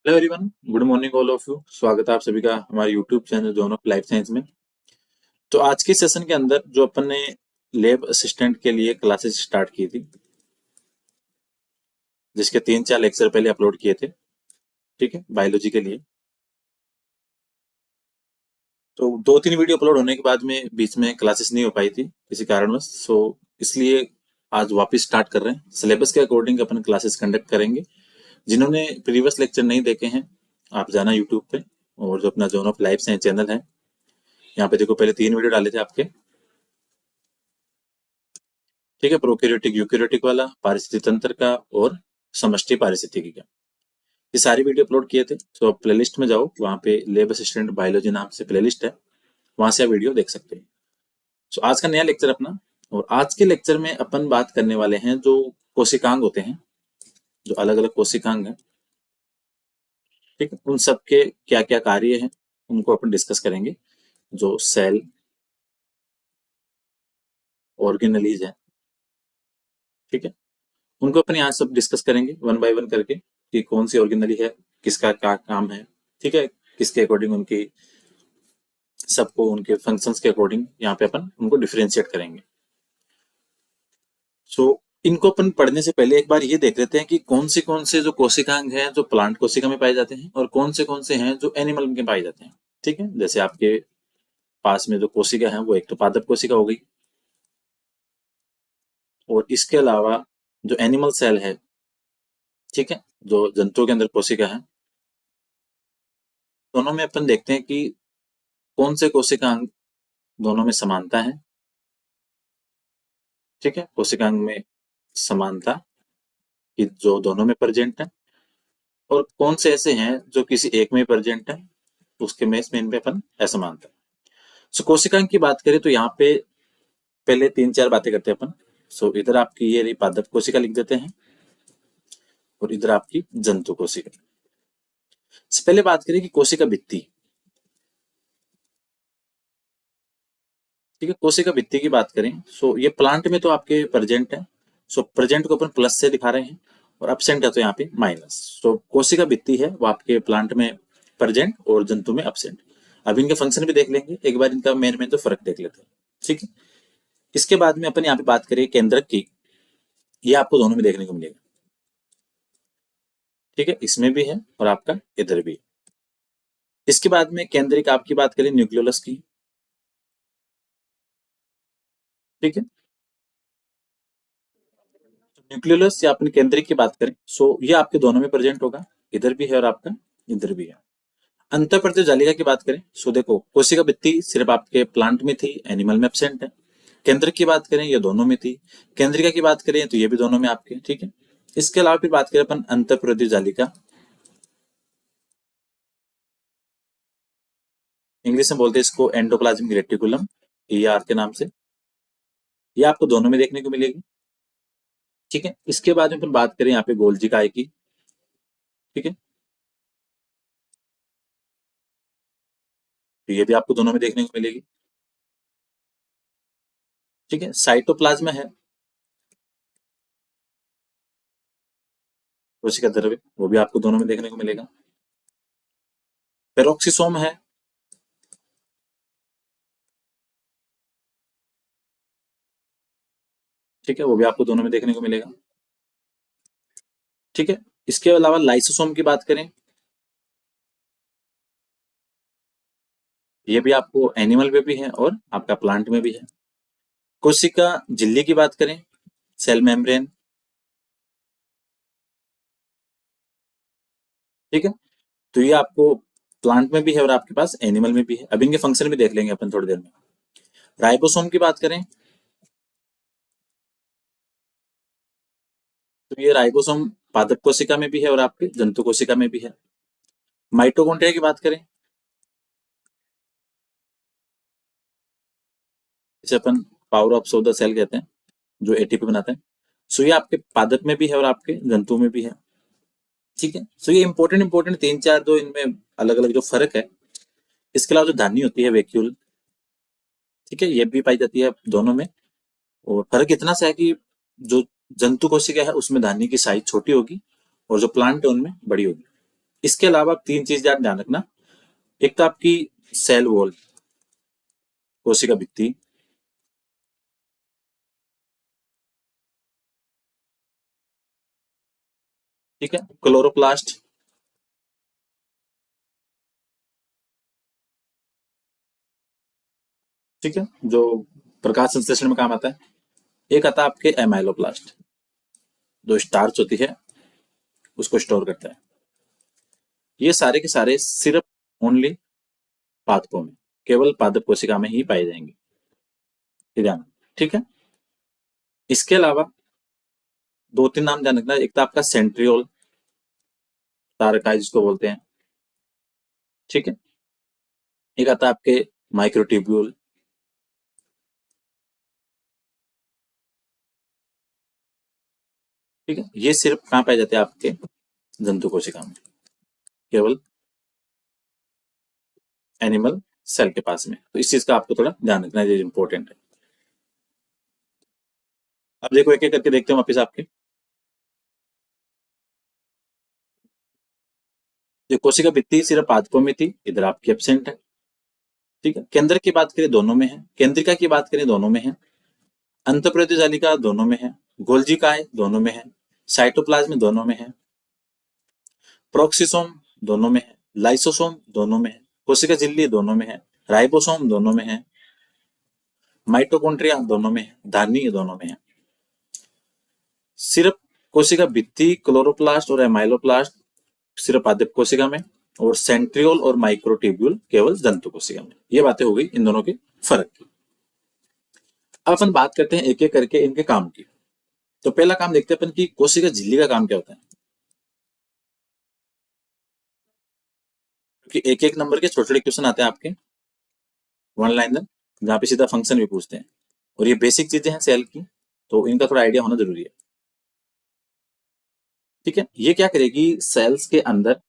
Hello everyone, good morning all of you. स्वागत है आप सभी का हमारे YouTube channel zone of life science में। तो आज के सेशन के अंदर जो अपन ने लैब असिस्टेंट के लिए क्लासेस स्टार्ट की थी, जिसके 3-4 लेक्चर पहले अपलोड किए थे, ठीक है, बायोलॉजी के लिए। तो 2-3 वीडियो अपलोड होने के बाद में बीच में क्लासेस नहीं हो पाई थी किसी कारणवश, सो इसलिए आज वापस स्टार्ट कर रहे हैं। सिलेबस के अकॉर्डिंग अपन क्लासेस कंडक्ट करेंगे। जिन्होंने प्रीवियस लेक्चर नहीं देखे हैं, आप जाना यूट्यूब पे, और जो अपना zone of life science channel है, यहाँ पे देखो, पहले 3 वीडियो डाले थे आपके, ठीक है, प्रोकैरियोटिक यूकैरियोटिक वाला, पारिस्थितिक तंत्र का और समष्टि पारिस्थितिकी का, ये सारी वीडियो अपलोड किए थे। तो आप प्लेलिस्ट में जाओ, वहाँ पे लैब असिस्टेंट बायोलॉजी नाम से प्लेलिस्ट है, वहां से आप वीडियो देख सकते हैं। तो आज का नया लेक्चर अपना, और आज के लेक्चर में अपन बात करने वाले हैं जो कोशिकांग होते हैं, जो अलग अलग कोशिकांग हैं, ठीक है, उन सब के क्या क्या कार्य हैं उनको अपन डिस्कस करेंगे। जो सेल ऑर्गेनलीज है, ठीक है, उनको अपन यहाँ सब डिस्कस करेंगे वन बाय वन करके, कि कौन सी ऑर्गेनली है, किसका क्या काम है, ठीक है, किसके अकॉर्डिंग उनकी, सबको उनके फंक्शंस के अकॉर्डिंग यहाँ पे अपन उनको डिफरेंशिएट करेंगे। सो इनको अपन पढ़ने से पहले एक बार ये देख लेते हैं कि कौन से जो कोशिकांग हैं जो प्लांट कोशिका में पाए जाते हैं, और कौन से हैं जो एनिमल में पाए जाते हैं। ठीक है, जैसे आपके पास में जो कोशिका है वो एक तो पादप कोशिका हो गई, और इसके अलावा जो एनिमल सेल है, ठीक है, जो जंतुओं के अंदर कोशिका है, दोनों में अपन देखते हैं कि कौन से कोशिकांग दोनों में समानता है। ठीक है, कोशिकांग में समानता कि जो दोनों में प्रेजेंट है, और कौन से ऐसे हैं जो किसी एक में प्रेजेंट है, उसके में इसमें इनमें अपन असमानता है। सो कोशिकांग की बात करें तो यहाँ पे पहले 3-4 बातें करते हैं अपन। सो इधर आपकी ये रही पादप कोशिका, लिख देते हैं, और इधर आपकी जंतु कोशिका। पहले बात करें कि कोशिका भित्ति, ठीक है, कोशिका भित्ति की बात करें, सो ये प्लांट में तो आपके प्रेजेंट है, सो प्रेजेंट को अपन प्लस से दिखा रहे हैं, और एब्सेंट है तो यहाँ पे माइनस। सो कोशिका भित्ति है वो आपके प्लांट में प्रेजेंट और जंतु में एब्सेंट। अब इनके फंक्शन भी देख लेंगे एक बार, इनका मेन तो फर्क देख लेते हैं, ठीक है। इसके बाद में अपन यहाँ पे बात करें केंद्रक की, ये आपको दोनों में देखने को मिलेगा, ठीक है, इसमें भी है और आपका इधर भी है। इसके बाद में केंद्रिक आपकी बात करें न्यूक्लियोलस की, ठीक है, न्यूक्लियोलस या अपने केंद्रिक की बात करें, सो ये आपके दोनों में प्रेजेंट होगा, इधर भी है और आपका इधर भी है। अंतःप्रज्ञ जालिका की बात करें, सो देखो कोशिका भित्ति सिर्फ आपके प्लांट में थी, एनिमल में एब्सेंट है। केंद्रक की बात करें ये दोनों में थी, केंद्रिका की बात करें तो ये भी दोनों में आपके, ठीक है। इसके अलावा फिर बात करें अपन अंतःप्रज्ञ जालिका, इंग्लिश में बोलते हैं इसको एंडोप्लाज्मिक रेटिकुलम, ईआर के नाम से, ये आपको दोनों में देखने को मिलेगी, ठीक है। इसके बाद में अपन बात करें यहाँ पे गोल्जी काय की, ठीक है, तो ये भी आपको दोनों में देखने को मिलेगी, ठीक है। साइटोप्लाज्म है कोशिका द्रव्य, वो भी आपको दोनों में देखने को मिलेगा। पेरोक्सिसोम है, ठीक है, वो भी आपको दोनों में देखने को मिलेगा, ठीक है। इसके अलावा लाइसोसोम की बात करें, ये भी आपको एनिमल में भी है और आपका प्लांट में भी है। कोशिका झिल्ली की बात करें, सेल मेम्ब्रेन, ठीक है, तो ये आपको प्लांट में भी है और आपके पास एनिमल में भी है। अब इनके फंक्शन भी देख लेंगे अपन थोड़ी देर में। राइबोसोम की बात करें, तो ये राइबोसोम पादप कोशिका में भी है और आपके जंतु कोशिका में भी है। माइटोकॉन्ड्रिया की बात करें, इसे अपन पावर ऑफ द सेल कहते हैं, जो एटीपी बनाते हैं। सो ये आपके पादप में भी है और आपके जंतु में भी है, ठीक है। सो ये इंपॉर्टेंट 3-4 जो इनमें अलग अलग जो फर्क है। इसके अलावा जो धानी होती है वैक्यूल, ठीक है, ये भी पाई जाती है दोनों में, और फर्क इतना सा है कि जो जंतु कोशिका है उसमें धानी की साइज छोटी होगी, और जो प्लांट है उनमें बड़ी होगी, इसके अलावा आप तीन चीज ध्यान रखना। एक तो आपकी सेल वॉल, कोशिका भित्ति, ठीक है, क्लोरोप्लास्ट, ठीक है, जो प्रकाश संश्लेषण में काम आता है। एक आता है आपके एमाइलोप्लास्ट, जो स्टार्च होती है उसको स्टोर करता है। ये सारे के सारे सिर्फ ओनली पादपों में, केवल पादप कोशिका में ही पाए जाएंगे, ये ध्यान, ठीक है। इसके अलावा दो तीन नाम ध्यान रखना। एक तो आपका सेंट्रियोल तारकाई जिसको बोलते हैं, ठीक है। एक आता है आपके माइक्रोट्यूब्यूल, ठीक है। ये सिर्फ कहाँ पाए जाते हैं? आपके जंतु कोशिका में, केवल एनिमल सेल के पास में। तो इस चीज का आपको थोड़ा ध्यान रखना है, ये इंपॉर्टेंट है। अब देखो एक एक करके देखते हैं वापिस आपके। जो कोशिका भित्ति सिर्फ पादपों में थी, इधर आपकी एब्सेंट है, ठीक है। केंद्र की बात करें दोनों में है, केंद्रिका की बात करें दोनों में है, अंतःप्रेरक जालिका दोनों में है, गोल्जी काय दोनों में है, साइटोप्लाज्म दोनों में है, प्रोक्सिसोम दोनों में है, लाइसोसोम दोनों में है, कोशिका झिल्ली दोनों में है, राइबोसोम दोनों में है, माइटोकॉन्ड्रिया दोनों में है, धानी दोनों में है। सिर्फ कोशिका भित्ति, क्लोरोप्लास्ट और एमाइलोप्लास्ट सिर्फ पादप कोशिका में, और सेंट्रियोल और माइक्रोट्यूब्यूल केवल जंतु कोशिका में। ये बातें हो गई इन दोनों के फर्क की। अब अपन बात करते हैं एक एक करके इनके काम की। तो पहला काम देखते हैं अपन की कोशिका झिल्ली का काम क्या होता है, क्योंकि एक एक नंबर के छोटे छोटे क्वेश्चन आते हैं आपके वन लाइनर, जहाँ पे सीधा फंक्शन भी पूछते हैं, और ये बेसिक चीजें हैं सेल की, तो इनका थोड़ा आइडिया होना जरूरी है, ठीक है। ये क्या करेगी, सेल्स के अंदर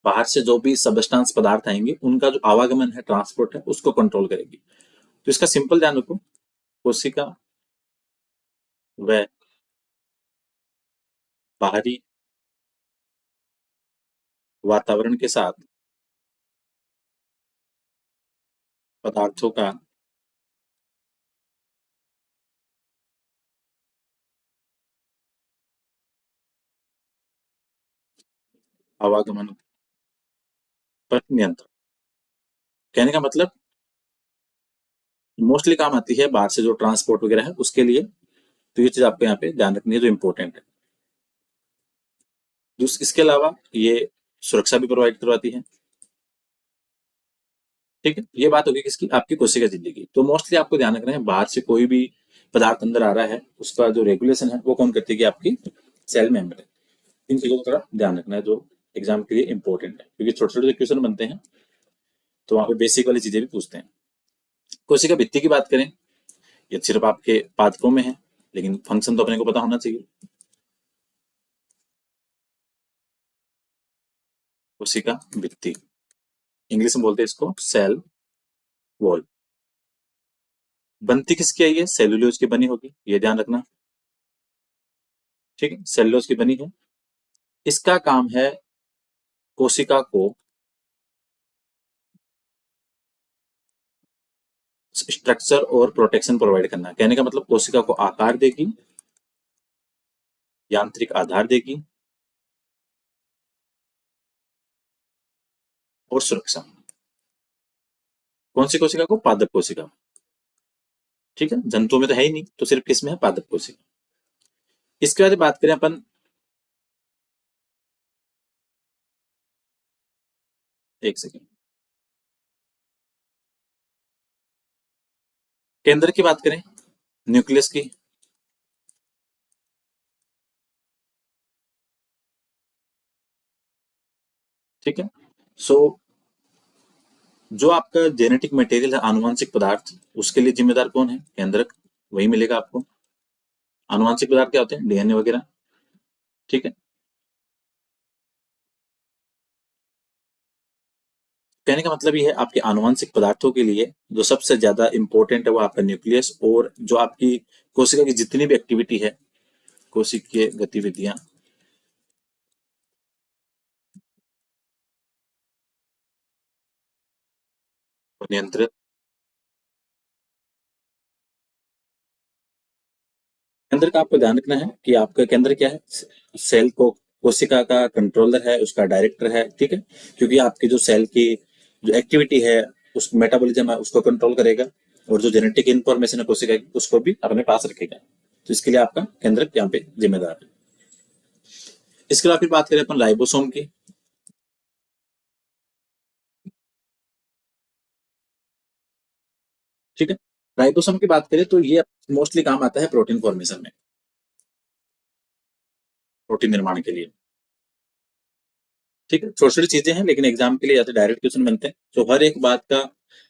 बाहर से जो भी सबस्टांस पदार्थ आएंगे उनका जो आवागमन है, ट्रांसपोर्ट है, उसको कंट्रोल करेगी। तो इसका सिंपल ध्यान रखो, कोशिका व बाहरी वातावरण के साथ पदार्थों का आवागमन पर नियंत्रण। कहने का मतलब मोस्टली काम आती है बाहर से जो ट्रांसपोर्ट वगैरह है उसके लिए। तो ये चीज आपको यहाँ पे ध्यान रखनी है जो इंपॉर्टेंट है। इसके अलावा ये सुरक्षा भी प्रोवाइड करवाती है, ठीक है। ये बात होगी किसकी, आपकी कोशिका झिल्ली की। तो मोस्टली आपको ध्यान रखना है बाहर से कोई भी पदार्थ अंदर आ रहा है उसका जो रेगुलेशन है वो कौन करती है कि आपकी सेल मेम्ब्रेन। इन चीजों का थोड़ा ध्यान रखना है जो एग्जाम के लिए इंपॉर्टेंट है, क्योंकि छोटे छोटे क्वेश्चन बनते हैं तो वहां पे बेसिक वाली चीजें भी पूछते हैं। कोशिका भित्ति की बात करें, ये सिर्फ आपके पादपों में है, लेकिन फंक्शन तो अपने को पता होना चाहिए। कोशिका भित्ति, इंग्लिश में बोलते हैं इसको सेल वॉल। बनती किसकी है? ये सेलुलोज की बनी होगी, ये ध्यान रखना, ठीक है, सेलुलोज की बनी है। इसका काम है कोशिका को स्ट्रक्चर और प्रोटेक्शन प्रोवाइड करना। कहने का मतलब कोशिका को आकार देगी, यांत्रिक आधार देगी और सुरक्षा। कौन सी कोशिका को? पादप कोशिका, ठीक है। जंतुओं में तो है ही नहीं, तो सिर्फ किसमें है? पादप कोशिका। इसके बाद बात करें अपन, एक सेकेंड, केंद्र की बात करें, न्यूक्लियस की, ठीक है। सो जो आपका जेनेटिक मटेरियल है, आनुवंशिक पदार्थ, उसके लिए जिम्मेदार कौन है? केंद्रक, वही मिलेगा आपको। आनुवंशिक पदार्थ क्या होते हैं? डीएनए वगैरह, ठीक है। कहने का मतलब ये है आपके आनुवंशिक पदार्थों के लिए जो सबसे ज्यादा इंपॉर्टेंट है वो आपका न्यूक्लियस, और जो आपकी कोशिका की जितनी भी एक्टिविटी है, कोशिकीय गतिविधियां, नियंत्रित। केंद्र का आपको ध्यान रखना है कि आपका केंद्र क्या है, सेल को कोशिका का कंट्रोलर है, उसका डायरेक्टर है, ठीक है, क्योंकि आपकी जो सेल की जो एक्टिविटी है, उस मेटाबॉलिज्म है, उसको कंट्रोल करेगा, और जो जेनेटिक इंफॉर्मेशन है कोशिका की, उसको भी अपने पास रखेगा। तो इसके लिए आपका केंद्र यहाँ पे जिम्मेदार है। इसके बाद फिर बात करें अपन राइबोसोम की। ठीक है, राइबोसोम की बात करें तो ये मोस्टली काम आता है प्रोटीन फॉर्मेशन में, प्रोटीन निर्माण के लिए। ठीक है, छोटी छोटी चीजें हैं, लेकिन एग्जाम के लिए या तो डायरेक्ट क्वेश्चन बनते हैं, तो हर एक बात का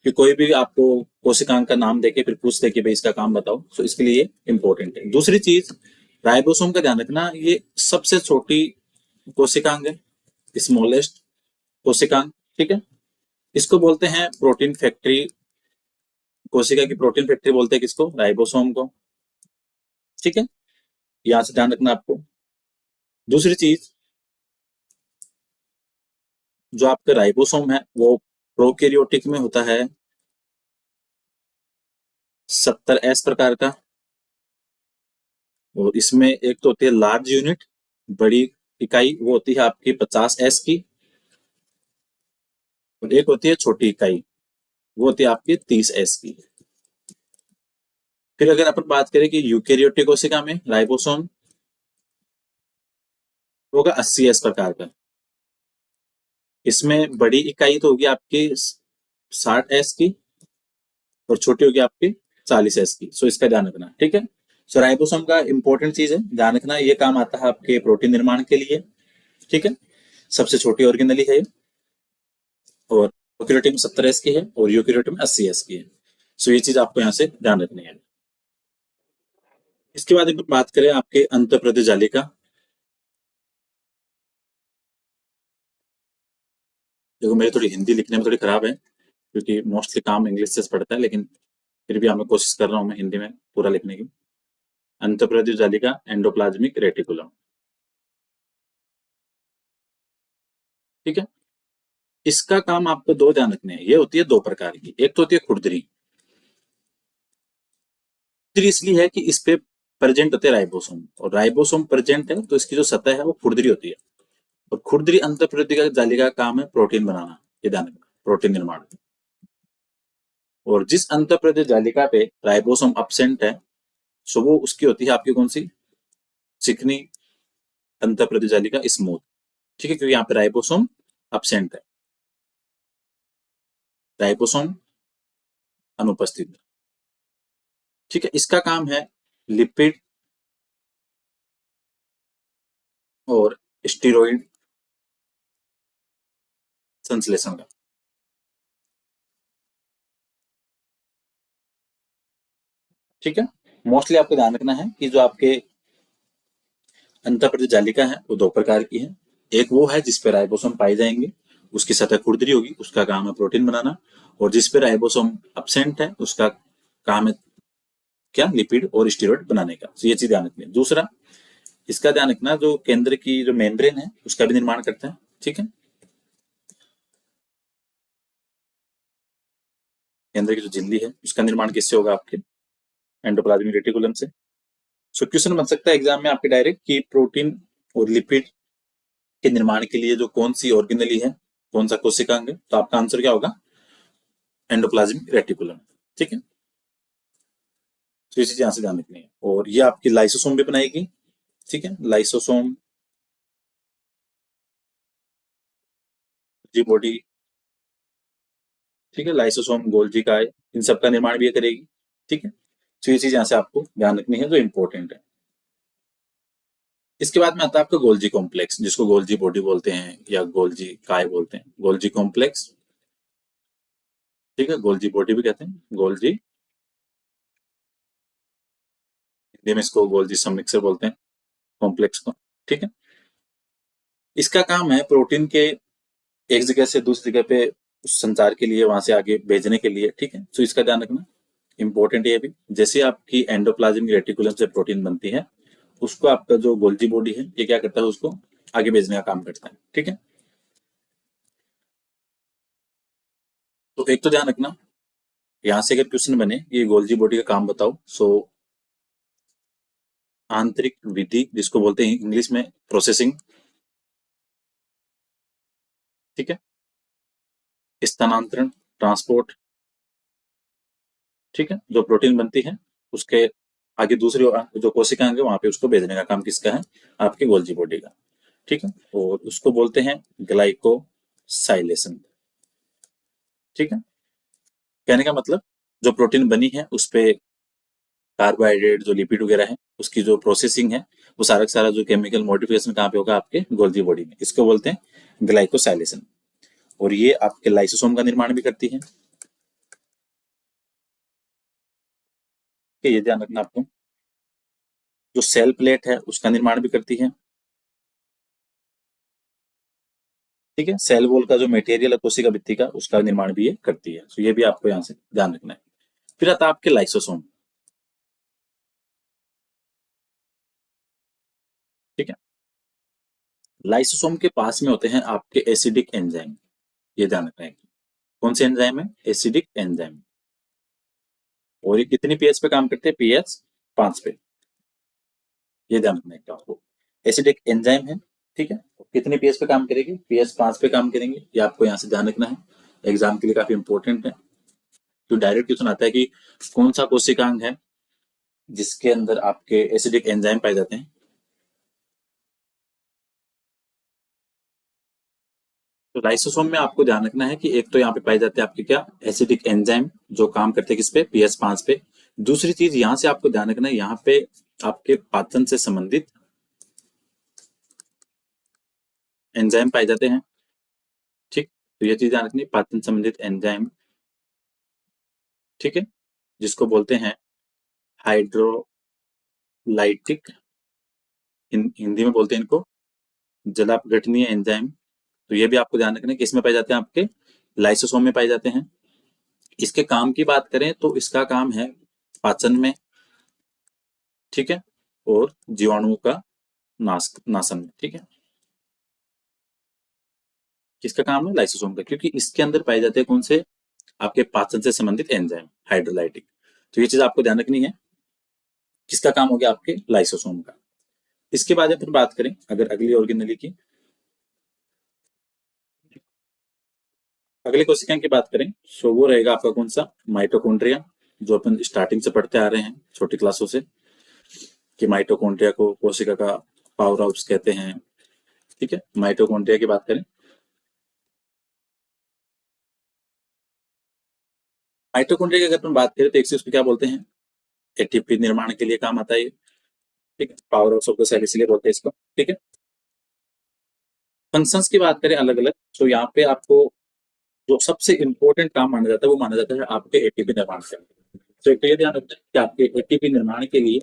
कि कोई भी आपको कोशिकांग का नाम देके फिर पूछते कि भाई इसका काम बताओ, तो इसके लिए इंपॉर्टेंट है। दूसरी चीज, राइबोसोम का ध्यान रखना, ये सबसे छोटी कोशिकांग है, स्मॉलेस्ट कोशिकांग। ठीक है, इसको बोलते हैं प्रोटीन फैक्ट्री, कोशिका की प्रोटीन फैक्ट्री बोलते हैं किसको, राइबोसोम को। ठीक है, यहाँ से ध्यान रखना आपको। दूसरी चीज, जो आपका राइबोसोम है वो प्रोकैरियोटिक में होता है 70S प्रकार का, और इसमें एक तो होती है लार्ज यूनिट, बड़ी इकाई, वो होती है आपकी 50S की, और एक होती है छोटी इकाई, वो होती है आपकी 30S की। फिर अगर अपन बात करें कि यूकेरियोटिक कोशिका में राइबोसोम होगा 80S प्रकार का, इसमें बड़ी इकाई तो होगी आपकी 60S की, और छोटी होगी आपकी 40S की। सो इसका ध्यान रखना, ठीक है। सो राइबोसोम का इंपॉर्टेंट चीज है, ध्यान रखना, ये काम आता है आपके प्रोटीन निर्माण के लिए। ठीक है, सबसे छोटी ऑर्गेनली है, और प्रोकैरियोटिक में 70S की है, और यूकेरियोटिक में 80S की है। सो ये चीज आपको यहाँ से ध्यान रखनी है। इसके बाद एक बात करें आपके अंतःप्रदेश जालिका। देखो मेरी थोड़ी हिंदी लिखने में थोड़ी खराब है, क्योंकि मोस्टली काम इंग्लिश से पढ़ता है, लेकिन फिर भी मैं कोशिश कर रहा हूँ मैं हिंदी में पूरा लिखने की। अंतःप्रदेश जालिका एंडोप्लाज्मिक रेटिकुलम। ठीक है, इसका काम आपको दो ध्यान रखने हैं। ये होती है दो प्रकार की, एक तो होती है खुरदरी। खुरदरी इसलिए है कि इस पे प्रेजेंट होते हैं राइबोसोम, और राइबोसोम प्रेजेंट है तो इसकी जो सतह है वो खुरदरी होती है। और खुरदरी अंतःप्रदेश जालिका का काम है प्रोटीन बनाना, ये ध्यान रखना, प्रोटीन निर्माण। और जिस अंतःप्रदेश जालिका पे राइबोसोम अब्सेंट है, सो वो उसकी होती है आपकी कौन सी, चिकनी अंतःप्रदेश जालिका, स्मूथ। ठीक है, क्योंकि यहाँ पे राइबोसोम अब्सेंट है, राइबोसोम अनुपस्थित। ठीक है, इसका काम है लिपिड और स्टीरोइड संश्लेषण का। ठीक है, मोस्टली आपको ध्यान रखना है कि जो आपके अंतःप्रदेश जालिका है वो दो प्रकार की है। एक वो है जिसपे राइबोसोम पाए जाएंगे, उसकी सतह खुरदरी होगी, उसका काम है प्रोटीन बनाना। और जिसपे राइबोसोम अब्सेंट है, उसका काम है क्या, लिपिड और स्टीरोइड बनाने का। तो ये चीज ध्यान रखनी है। दूसरा, इसका ध्यान रखना, जो केंद्र की जो मेम्ब्रेन है उसका भी निर्माण करता है। ठीक है, केंद्र की जो झिल्ली है उसका निर्माण किससे होगा, आपके एंडोप्लाज्मिक रेटिकुलम से। सो क्वेश्चन बन सकता है एग्जाम में आपके डायरेक्ट कि प्रोटीन और लिपिड के निर्माण के लिए जो कौन सी ऑर्गेनली है, कौन सा कोशिकांग है, तो आपका आंसर क्या होगा, एंडोप्लाज्मिक रेटिकुलम। ठीक है, तो ये चीज यहाँ से ध्यान रखनी है। और ये आपकी लाइसोसोम भी बनाएगी। ठीक है, लाइसोसोम जी बॉडी। ठीक है, लाइसोसोम गोल्जी का है, इन सब का निर्माण भी ये करेगी। ठीक है, तो ये चीज यहाँ से आपको ध्यान रखनी है जो इंपॉर्टेंट है। इसके बाद में आता है आपका गोल्जी कॉम्प्लेक्स, जिसको गोल्जी बॉडी बोलते हैं या गोल्जी काय बोलते हैं, गोल्जी कॉम्प्लेक्स। ठीक है, गोल्जी बॉडी भी कहते हैं, गोल्जी, हिंदी में इसको गोल्जी समिक्सर बोलते हैं, कॉम्प्लेक्स को। ठीक है, इसका काम है प्रोटीन के एक जगह से दूसरी जगह पे संचार के लिए, वहां से आगे भेजने के लिए। ठीक है, तो इसका ध्यान रखना, इंपॉर्टेंट ये भी। जैसे आपकी एंडोप्लाज्मिक रेटिकुलम से प्रोटीन बनती है, उसको आपका जो गोल्जी बॉडी है ये क्या करता है, उसको आगे भेजने का काम करता है। ठीक है, तो एक तो ध्यान रखना यहां से अगर क्वेश्चन बने कि गोल्जी बॉडी का काम बताओ, सो आंतरिक विधि जिसको बोलते हैं इंग्लिश में प्रोसेसिंग, ठीक है, स्थानांतरण, ट्रांसपोर्ट, ठीक है, जो प्रोटीन बनती है उसके आगे दूसरी जो कोशिकाएं वहां पे उसको भेजने का काम किसका है, आपके गोल्जी बॉडी का, ठीक है, और उसको बोलते हैं ग्लाइकोसाइलेशन, ठीक है। कहने का मतलब जो प्रोटीन बनी है उस पे कार्बोहाइड्रेट जो लिपिड वगैरह है उसकी जो प्रोसेसिंग है वो सारा का सारा जो केमिकल मॉडिफिकेशन कहाँ पे होगा, आपके गोल्जी बॉडी में, इसको बोलते हैं ग्लाइकोसाइलेशन। और ये आपके लाइसोसोम का निर्माण भी करती है, ये ध्यान रखना आपको। जो सेल प्लेट है उसका निर्माण भी करती है, ठीक है, सेल वॉल का जो मटेरियल है कोशिका भित्ति का उसका निर्माण भी ये करती है, तो ये भी आपको यहाँ से ध्यान रखना है। फिर आता है आपके लाइसोसोम, ठीक है। लाइसोसोम के पास में होते हैं आपके एसिडिक एंजाइम, ये ध्यान रखना है। कौन से एंजाइम है, एसिडिक एंजाइम। और ये कितनी पीएच पे काम करते हैं, पीएच 5 पे, ये ध्यान रखना है आपको। एसिडिक एंजाइम है, ठीक है, तो कितनी पीएच पे काम करेगी, पीएच 5 पे काम करेंगे, ये आपको यहाँ से ध्यान रखना है, एग्जाम के लिए काफी इंपॉर्टेंट है। तो डायरेक्ट क्वेश्चन आता है कि कौन सा कोशिकांग है जिसके अंदर आपके एसिडिक एंजाइम पाए जाते हैं। तो लाइसोसोम में आपको ध्यान रखना है कि एक तो यहाँ पे पाए जाते हैं आपके क्या, एसिडिक एंजाइम जो काम करते हैं किस पे, पीएच 5 पे। दूसरी चीज यहाँ से आपको ध्यान रखना है, यहाँ पे आपके पाचन से संबंधित एंजाइम पाए जाते हैं, ठीक, तो ये चीज ध्यान रखनी, पाचन संबंधित एंजाइम, ठीक है, जिसको बोलते हैं हाइड्रोलाइटिक, हिंदी में बोलते हैं इनको जलापघटनीय एंजाइम। तो ये भी आपको ध्यान रखना है कि इसमें पाए जाते हैं आपके लाइसोसोम में पाए जाते हैं। इसके काम की बात करें तो इसका काम है पाचन में, ठीक है, और जीवाणुओं का नाशन में, ठीक है। किसका काम है, लाइसोसोम का, क्योंकि इसके अंदर पाए जाते हैं कौन से, आपके पाचन से संबंधित एंजाइम हाइड्रोलाइटिक। तो ये चीज आपको ध्यान रखनी है, किसका काम हो गया, आपके लाइसोसोम का। इसके बाद अपन बात करें अगर अगली ऑर्गेनेली की, अगले कोशिका की बात करें तो वो रहेगा आपका कौन सा, माइटोकॉन्ड्रिया, जो अपन स्टार्टिंग से पढ़ते आ रहे हैं छोटी क्लासों से, कि माइटोकॉन्ड्रिया को कोशिका का पावर हाउस कहते हैं, ठीक है। माइटोकॉन्ड्रिया की बात करें, माइटोकॉन्ड्रिया की अगर अपन बात करें तो एक से उसको क्या बोलते हैं, एटीपी निर्माण के लिए काम आता है, ठीक है, power house of the cell इसलिए बोलते हैं इसको, ठीक है। फंक्शंस की बात करें अलग अलग, तो यहाँ पे आपको जो सबसे इंपॉर्टेंट काम माना जाता है वो माना जाता है आपके एटीपी निर्माण का। तो एक तो ये ध्यान रखना है कि आपके एटीपी निर्माण के लिए,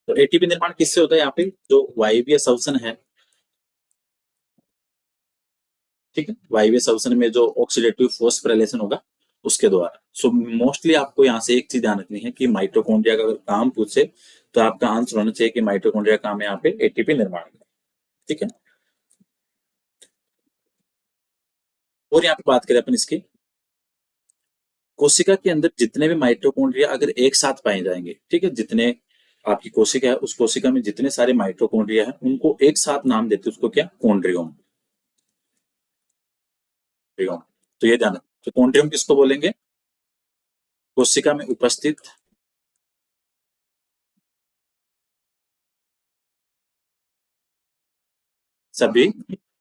तो एटीपी निर्माण किससे होता है, यहाँ पे जो वायवीय श्वसन है, ठीक है, वायवीय श्वसन में जो ऑक्सीडेटिव फोस्फोराइलेशन होगा उसके द्वारा। सो मोस्टली आपको यहाँ से एक चीज ध्यान रखनी है कि माइटोकॉन्ड्रिया का अगर काम पूछे तो आपका आंसर होना चाहिए कि माइटोकॉन्ड्रिया का काम है यहाँ पे एटीपी निर्माण का, ठीक है। और यहाँ पे बात करें अपन इसकी, कोशिका के अंदर जितने भी माइटोकॉन्ड्रिया अगर एक साथ पाए जाएंगे, ठीक है, जितने आपकी कोशिका है उस कोशिका में जितने सारे माइटोकॉन्ड्रिया है उनको एक साथ नाम देते हैं, उसको क्या, कॉन्ड्रियोम। तो ये ध्यान, तो कॉन्ड्रियोम किसको बोलेंगे, कोशिका में उपस्थित सभी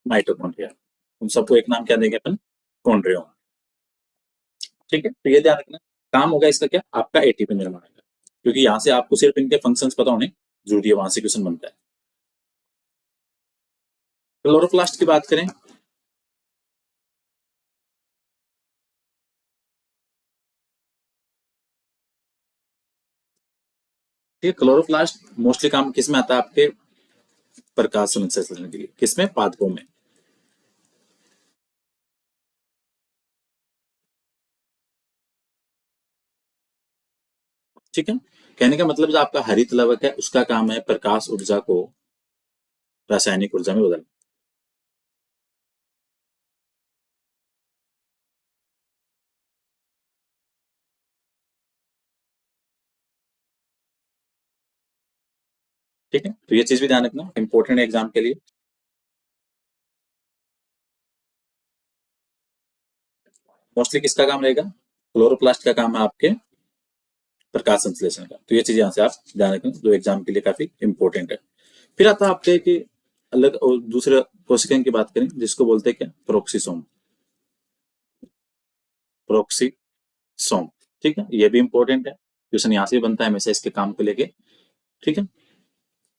माइटोकॉन्ड्रिया, उन सबको एक नाम क्या देंगे अपन, कॉन्ड्रियोम, ठीक है। तो ये ध्यान रखना, काम होगा इसका क्या, आपका एटीपी निर्माण का, क्योंकि यहाँ से आपको सिर्फ इनके फंक्शंस पता होने जरूरी है, वहां से क्वेश्चन बनता है। क्लोरोप्लास्ट की बात करें, ठीक है, क्लोरोप्लास्ट मोस्टली काम किस में आता है, आपके प्रकाश संश्लेषण के लिए, किसमें, पादपों में, ठीक है। कहने का मतलब जो आपका हरित लवक है उसका काम है प्रकाश ऊर्जा को रासायनिक ऊर्जा में बदलना, ठीक है, तो ये चीज भी ध्यान रखना, इंपॉर्टेंट है एग्जाम के लिए। मोस्टली किसका काम रहेगा? क्लोरोप्लास्ट का काम है आपके प्रकाश संश्लेषण का। तो ये चीज यहाँ से आप ध्यान रखें, जो एग्जाम के लिए काफी इंपॉर्टेंट है। फिर आता है आपके कि अलग और दूसरे कोशिकाएं की बात करें, जिसको बोलते हैं क्या? प्रोक्सीसोम। प्रोक्सीसोम, ठीक है, ये भी इंपॉर्टेंट है, क्वेश्चन यहाँ से बनता है हमेशा इसके काम को लेके। ठीक है,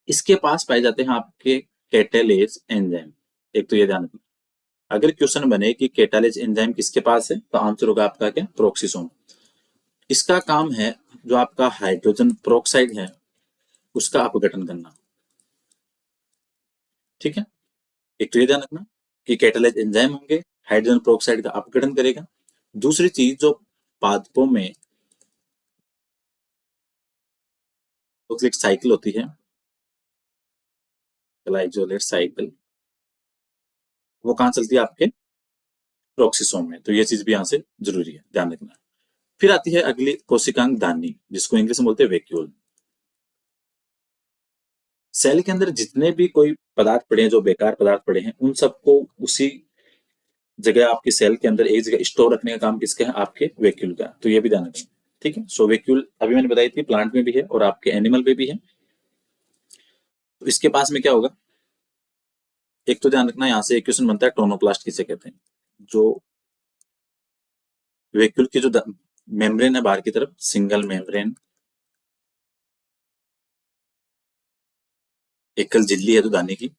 इसके पास पाए जाते हैं आपके कैटालेज एंजाइम। एक तो ये ध्यान रखना, अगर क्वेश्चन बने कि कैटालेज एंजाइम किसके पास है, तो आंसर होगा आपका क्या? प्रोक्सीसोम। इसका काम है जो आपका हाइड्रोजन प्रोक्साइड है उसका अपघटन करना। ठीक है, एक तो ये ध्यान रखना कि कैटालाइज एंजाइम होंगे, हाइड्रोजन प्रोक्साइड का अपघटन करेगा। दूसरी चीज, जो पादपों में एक साइकिल होती है, ग्लाइकोलेट साइकिल, वो कहाँ चलती है? आपके प्रोक्सिसोम में। तो ये चीज भी यहाँ से जरूरी है, ध्यान रखना। फिर आती है अगली कोशिकांग दानी, जिसको इंग्लिश में बोलते हैं वैक्यूल। सेल के अंदर जितने भी कोई पदार्थ पड़े हैं, जो बेकार पदार्थ पड़े हैं, उन सबको उसी जगह आपकी सेल के अंदर एक जगह स्टोर रखने का काम किसका है? आपके वैक्यूल का। तो ये भी ध्यान रखना। ठीक है, सो वैक्यूल अभी मैंने बताई थी, प्लांट में भी है और आपके एनिमल में भी है। तो इसके पास में क्या होगा? एक तो ध्यान रखना, यहाँ से एक क्वेश्चन बनता है, टोनोप्लास्ट किसे कहते हैं? जो वैक्यूल की जो मेम्ब्रेन है बाहर की तरफ, सिंगल मेम्ब्रेन, एकल झिल्ली है तो दाने की,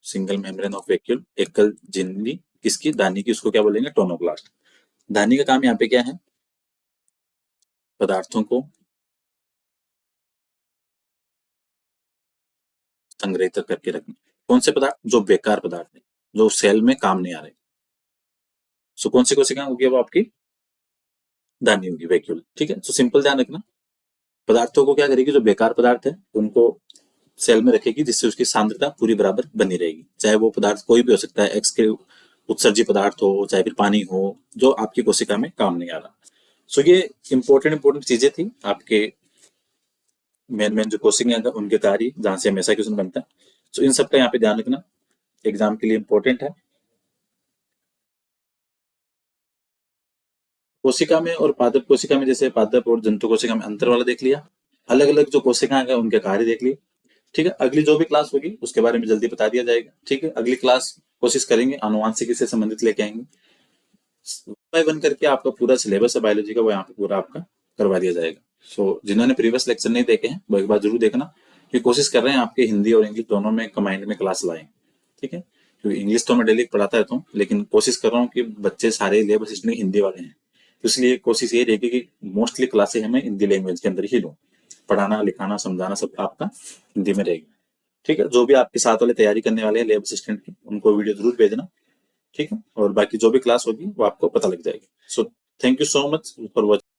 सिंगल मेम्ब्रेन ऑफ वैक्यूल, एकल झिल्ली किसकी? दाने की, उसको क्या बोलेंगे? टोनोप्लास्ट। दाने का काम यहाँ पे क्या है? पदार्थों को संग्रहित करके रखना। कौन से पदार्थ? जो बेकार पदार्थ है, जो सेल में काम नहीं आ रहे। सो कौन सी कोशिका होगी वो आपकी? दानी होगी, वैक्यूल। ठीक है, तो सिंपल ध्यान रखना, पदार्थों को क्या करेगी? जो बेकार पदार्थ है उनको सेल में रखेगी, जिससे उसकी सांद्रता पूरी बराबर बनी रहेगी। चाहे वो पदार्थ कोई भी हो सकता है, एक्स के उत्सर्जी पदार्थ हो, चाहे फिर पानी हो, जो आपकी कोशिका में काम नहीं आ रहा। सो ये इंपॉर्टेंट चीजें थी आपके मेन मेन जो कोशिका है उनके कार्य, जहां से हमेशा क्वेश्चन बनता है। सो इन सब का यहाँ पे ध्यान रखना, एग्जाम के लिए इंपॉर्टेंट है। कोशिका में और पादप कोशिका में, जैसे पादप और जंतु कोशिका में अंतर वाला देख लिया, अलग अलग जो कोशिकाएं हैं उनके कार्य देख लिए। ठीक है, अगली जो भी क्लास होगी उसके बारे में जल्दी बता दिया जाएगा। ठीक है, अगली क्लास कोशिश करेंगे आनुवांशिकी से संबंधित लेके आएंगे, बाय वन करके आपका पूरा सिलेबस है बायोलॉजी का, वो यहाँ पे पूरा आपका करवा दिया जाएगा। सो जिन्होंने प्रीवियस लेक्चर नहीं देखे हैं वो एक बार जरूर देखना, कि कोशिश कर रहे हैं आपके हिंदी और इंग्लिश दोनों में कमांड में क्लास लाएं। ठीक है, क्योंकि इंग्लिश तो मैं डेली पढ़ाता रहता हूँ, लेकिन कोशिश कर रहा हूँ कि बच्चे सारे लेब असिस्टेंट हिंदी वाले हैं, तो इसलिए कोशिश ये रहेगी कि मोस्टली क्लासे हमें हिंदी लैंग्वेज के अंदर ही लूँ, पढ़ाना लिखाना समझाना सब आपका हिंदी में रहेगा। ठीक है, जो भी आपके साथ वाले तैयारी करने वाले हैं लेब असिस्टेंट की, उनको वीडियो जरूर भेजना। ठीक है, और बाकी जो भी क्लास होगी वो आपको पता लग जाएगी। So thank you so much for watching.